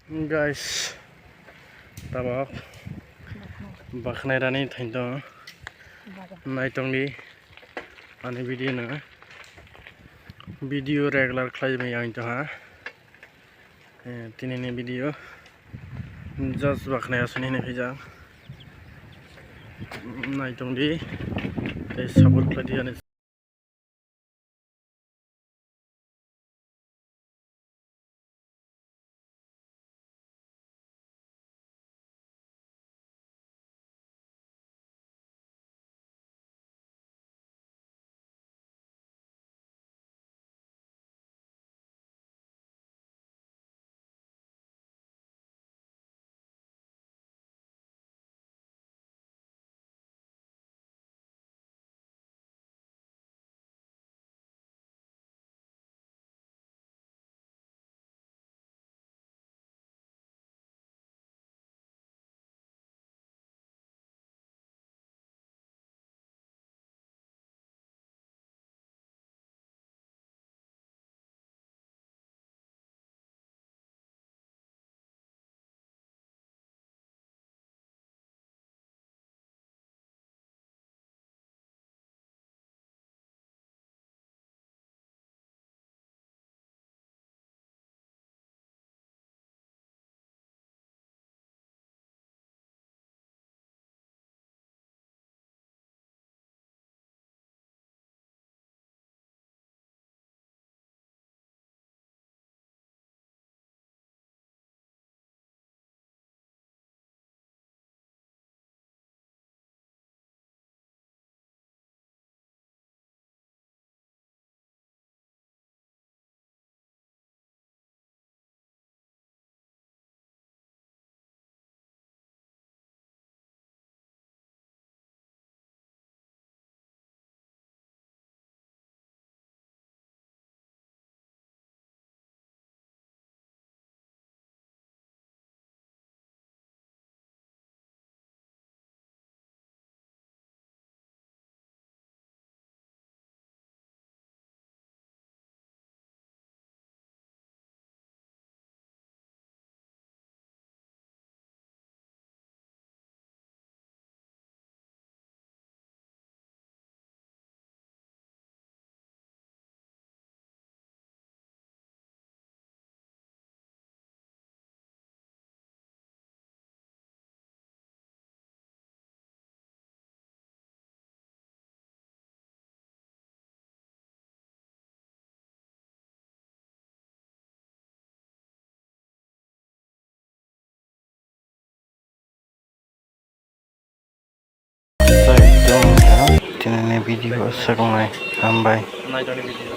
Guys, tabak bakhnai rani thainto naitongni ani video na video regular khlai mai ang to ha tinini video just bakhnai asuni ne khija naitongni tei support khlai ani tinini video sakungai hambai naitongni video